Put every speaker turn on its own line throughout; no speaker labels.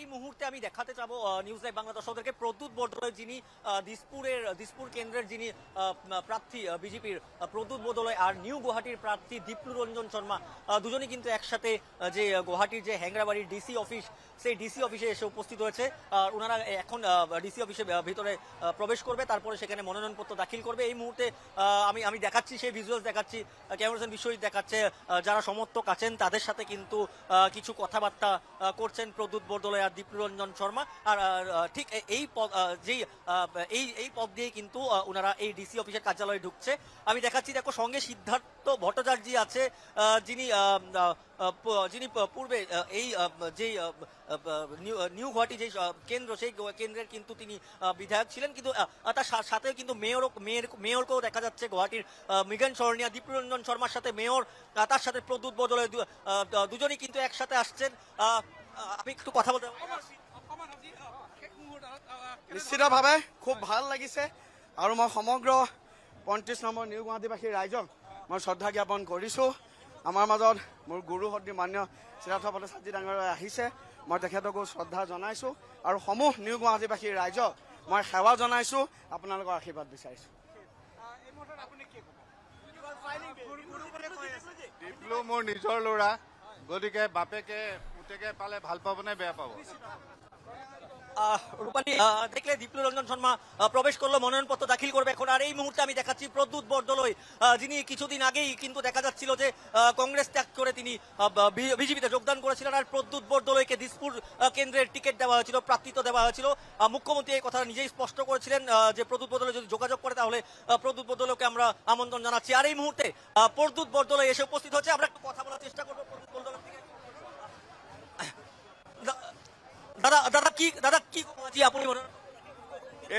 এই মুহূর্তে আমি দেখাতে চাবো নিউজ লাইভ বাংলা দর্শকদেরকে প্রদ্যুৎ বরদলৈ যিনি দিসপুর কেন্দ্রের যিনি প্রার্থী বিজেপির প্রদ্যুৎ বরদলৈ আর নিউ গুয়াহাটির প্রার্থী দীপ্লু রঞ্জন শর্মা দুজনই কিন্তু একসাথে যে গুয়াহাটির যে হ্যাংরাবাড়ির ডিসি অফিস সেই ডিসি অফিসে এসে উপস্থিত হয়েছে। আর ওনারা এখন ডিসি অফিসে ভিতরে প্রবেশ করবে, তারপরে সেখানে মনোনয়নপত্র দাখিল করবে। এই মুহূর্তে আমি দেখাচ্ছি সেই ভিজুয়ালস দেখাচ্ছি, ক্যামেরাম্যান বিশ্বজিৎ দেখাচ্ছে যারা সমর্থক আছেন তাদের সাথে কিন্তু কিছু কথাবার্তা করছেন প্রদ্যুৎ বরদলৈ আর দীপ্লু রঞ্জন শর্মা। আর ঠিক এই পথ দিয়ে কিন্তু ওনারা এই ডিসি অফিসের কার্যালয়ে ঢুকছে। আমি দেখাচ্ছি, দেখো সঙ্গে সিদ্ধার্থ ভট্টাচার্য আছে যিনি যিনি পূর্বে এই যে নিউ গুয়াহাটি যে কেন্দ্র সেই কেন্দ্রের কিন্তু তিনি বিধায়ক ছিলেন, কিন্তু তার সাথেও কিন্তু মেয়রকেও দেখা যাচ্ছে গুয়াহাটির মৃগান সরণিয়া দীপ্লু রঞ্জন শর্মার সাথে মেয়র, তার সাথে প্রদ্যুৎ বরদলৈ দুজনই কিন্তু একসাথে আসছেন। আমি একটু কথা বলতে
নিশ্চিতভাৱে খুব ভাল লাগিছে আৰু মই সমগ্ৰ 35 নম্বৰ নিউ গুৱাহাটীবাসীৰ ৰাইজক মই শ্ৰদ্ধা জ্ঞাপন কৰিছোঁ। আমাৰ মাজত মোৰ গুৰু সদৃশ মান্য সিদ্ধাৰ্থ ভট্টাচাৰ্য ডাঙৰীয়া আহিছে, মই তেখেতকো শ্ৰদ্ধা জনাইছোঁ আৰু সমূহ নিউ গুৱাহাটীবাসীৰ ৰাইজক মই সেৱা জনাইছোঁ, আপোনালোকৰ আশীৰ্বাদ বিচাৰিছোঁ।
দীপ্লু মোৰ নিজৰ ল'ৰা, গতিকে বাপেকে পুতেকে পালে ভাল পাবনে বেয়া পাব?
রূপালী দেখলে দীপ্লু রঞ্জন শর্মা প্রবেশ করলো, মনোনয়নপত্র দাখিল করবে এখন। আর এই মুহূর্তে আমি দেখাচ্ছি প্রদ্যুৎ বরদলৈ, যিনি কিছুদিন আগেই কিন্তু দেখা যাচ্ছিল যে কংগ্রেস ত্যাগ করে তিনি বিজেপিতে যোগদান করেছিলেন। আর প্রদ্যুৎ বরদলৈকে দিসপুর কেন্দ্রের টিকিট দেওয়া হয়েছিল, প্রার্থিত্ব দেওয়া হয়েছিল। মুখ্যমন্ত্রী এই কথা নিজেই স্পষ্ট করেছিলেন যে প্রদ্যুৎ বরদলৈ যদি যোগাযোগ করে তাহলে প্রদ্যুৎ বরদলৈকে আমরা আমন্ত্রণ জানাচ্ছি। আর এই মুহূর্তে প্রদ্যুৎ বরদলৈ এসে উপস্থিত হচ্ছে, আমরা একটু কথা বলার চেষ্টা করবো প্রদ্যুৎ বরদলৈ থেকে। দাদা কি আপুনি?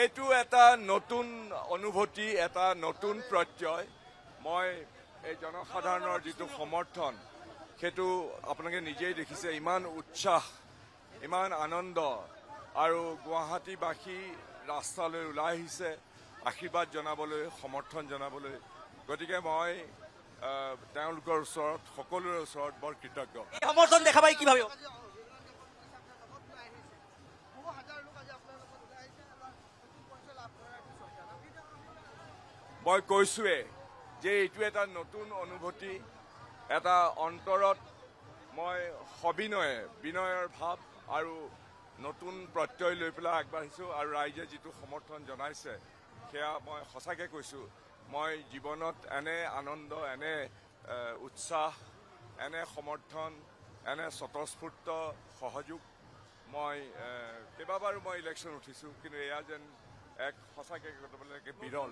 এইটো এটা নতুন অনুভূতি, এটা নতুন প্ৰত্যয়। মই এই জনসাধাৰণৰ যিটো সমৰ্থন সেইটো আপোনালোকে নিজেই দেখিছে, ইমান উৎসাহ, ইমান আনন্দ, আৰু গুৱাহাটীবাসী ৰাস্তালৈ ওলাই আহিছে আশীৰ্বাদ জনাবলৈ, সমৰ্থন জনাবলৈ। গতিকে মই তেওঁলোকৰ ওচৰত, সকলোৰে ওচৰত বৰ কৃতজ্ঞ।
সমৰ্থন দেখা পাই কি ভাবে?
মই কৈছোৱে যে এইটো এটা নতুন অনুভূতি, এটা অন্তৰত মই বিনয়ৰ ভাৱ আৰু নতুন প্ৰত্যয় লৈ পেলাই আগবাঢ়িছোঁ। আৰু ৰাইজে যিটো সমৰ্থন জনাইছে সেয়া মই সঁচাকৈ কৈছোঁ, মই জীৱনত এনে আনন্দ, এনে উৎসাহ, এনে সমৰ্থন, এনে স্বতঃস্ফূৰ্ত সহযোগ মই কেইবাবাৰো মই ইলেকশ্যন উঠিছোঁ, কিন্তু এয়া যেন এক সঁচাকৈ ক'বলৈ বিৰল।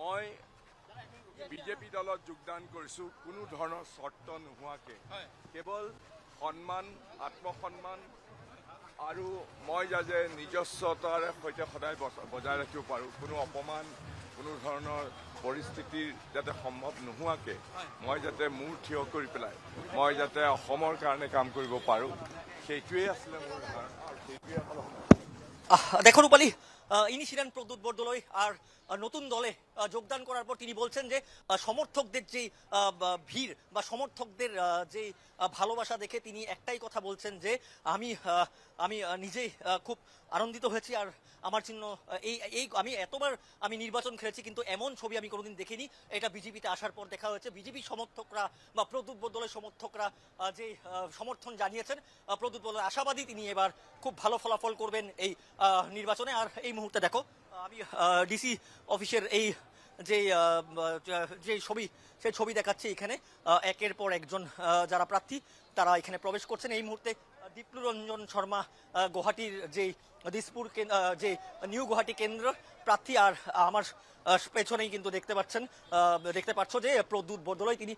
মই বিজেপি দলত যোগদান কৰিছোঁ কোনো ধৰণৰ চৰ্ত নোহোৱাকৈ, কেৱল সন্মান, আত্মসন্মান আৰু মই যাতে নিজস্বতাৰে সৈতে সদায় বজাই ৰাখিব পাৰোঁ, কোনো অপমান, কোনো ধৰণৰ পৰিস্থিতিৰ যাতে সম্ভৱ নোহোৱাকৈ মই যাতে মূৰ থিয় কৰি পেলাই মই যাতে অসমৰ কাৰণে কাম কৰিব পাৰোঁ, সেইটোৱেই আছিলে মোৰ ধাৰণা। আৰু সেইটোৱেই
দেখো রূপালী, ইনি ছিলেন প্রদ্যুৎ বরদলৈ। আর নতুন দলে যোগদান করার পর তিনি বলছেন যে সমর্থকদের যে ভিড় বা সমর্থকদের যে ভালোবাসা দেখে তিনি একটাই কথা বলছেন যে আমি নিজেই খুব আনন্দিত হয়েছি। আর আমার চিহ্ন এই এতবার আমি নির্বাচন খেলেছি কিন্তু এমন ছবি আমি কোনোদিন দেখিনি, এটা বিজেপিতে আসার পর দেখা হয়েছে। বিজেপি সমর্থকরা বা প্রদ্যুৎ বরদলৈ সমর্থকরা যে সমর্থন জানিয়েছেন, প্রদ্যুৎ বরদলৈ আশাবাদী তিনি এবার খুব ভালো ফলাফল করবেন এই নির্বাচনে। আর এই মুহূর্তে দেখো আমি ডিসি অফিসের এই যে ছবি, সেই ছবি দেখাচ্ছি। এখানে একের পর একজন যারা প্রার্থী তারা এখানে প্রবেশ করছেন। এই মুহূর্তে দীপ্লু রঞ্জন শর্মা গুয়াহাটির যে দিসপুর যে নিউ গুয়াহাটি কেন্দ্র প্রার্থী, আর আমার পেছনেই কিন্তু দেখতে পাচ্ছ যে প্রদ্যুৎ বরদলৈ তিনি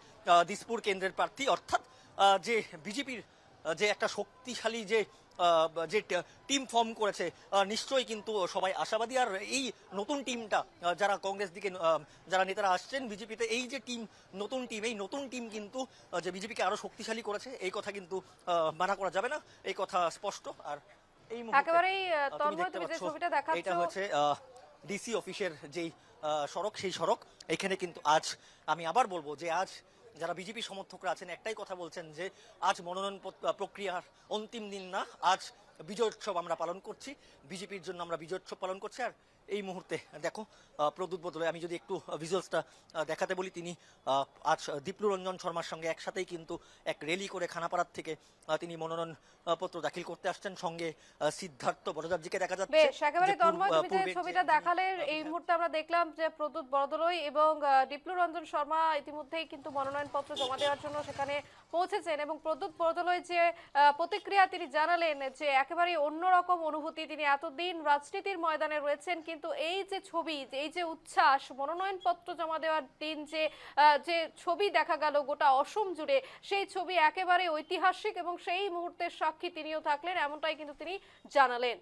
দিসপুর কেন্দ্রের প্রার্থী, অর্থাৎ যে বিজেপির যে একটা শক্তিশালী যে টিম ফর্ম করেছে, নিশ্চয়ই কিন্তু সবাই আশাবাদী। আর এই নতুন টিমটা যারা কংগ্রেস দিকে যারা নেতারা আসছেন বিজেপিতে, এই যে টিম, নতুন টিম, এই নতুন টিম কিন্তু যে বিজেপিকে আরো শক্তিশালী করেছে এই কথা কিন্তু মানা করা যাবে না, এই কথা স্পষ্ট। আর এই মুহূর্তে
একেবারেই
তুমি
তন্ময়,
দেখতে
তুমি যে
পাচ্ছ,
ছবিটা দেখাচ্ছ
এটা হচ্ছে ডিসি অফিসের যেই সড়ক, সেই সড়ক। এখানে কিন্তু আজ আমি আবার বলবো যে আজ যারা বিজেপি সমর্থকরা আছেন একটাই কথা বলছেন যে আজ মনোনয়ন প্রক্রিয়ার অন্তিম দিন না, আজ বিজয়োৎসব আমরা পালন করছি, বিজেপির জন্য আমরা বিজয়োৎসব পালন করছি। আর এই মুহূর্তে দেখো প্রদ্যুৎ বদলে আমি যদি একটু ভিজুয়ালসটা দেখাতে বলি, তিনি আজ দীপ্লু রঞ্জন শর্মার সঙ্গে একসাথেই কিন্তু এক র্যালি করে খানাপাড়ার থেকে তিনি মনোনয়ন পত্র দাখিল করতে আসছেন। সঙ্গে সিদ্ধার্থ ভট্টাচার্যকে দেখা যাচ্ছে।
বেশ, একেবারে
যে
তন্ময়, তুমি যে
পূর্বের
ছবিটা দেখালে এই মুহূর্তে আমরা দেখলাম যে প্রদ্যুৎ বরদলৈ এবং দীপ্লু রঞ্জন শর্মা ইতিমধ্যেই কিন্তু মনোনয়নপত্র জমা দেওয়ার জন্য সেখানে পৌঁছেছেন। এবং প্রদ্যুৎ বরদলৈ যে প্রতিক্রিয়া তিনি জানালেন যে একেবারে অন্যরকম অনুভূতি, তিনি এতদিন রাজনীতির ময়দানে রয়েছেন কিন্তু এই যে ছবি, এই যে উচ্ছ্বাস, মনোনয়নপত্র জমা দেওয়ার দিন যে ছবি দেখা গেল গোটা অসম জুড়ে, সেই ছবি একেবারে ঐতিহাসিক এবং সেই মুহূর্তের সাক্ষী তিনিও থাকলেন, এমনটাই কিন্তু তিনি জানালেন।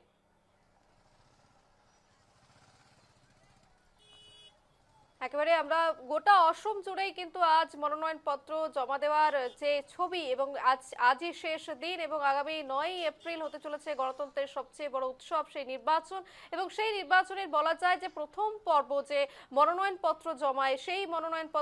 একেবারে আমরা গোটা অসম জুড়েই কিন্তু আজ মনোনয়নপত্র জমা দেওয়ার যে ছবি, এবং আজই শেষ দিন এবং আগামী 9 এপ্রিল হতে চলেছে গণতন্ত্রের সবচেয়ে বড় উৎসব, সেই নির্বাচন। এবং সেই নির্বাচনের বলা যায় যে প্রথম পর্ব যে মনোনয়নপত্র জমায়, সেই মনোনয়নপত্র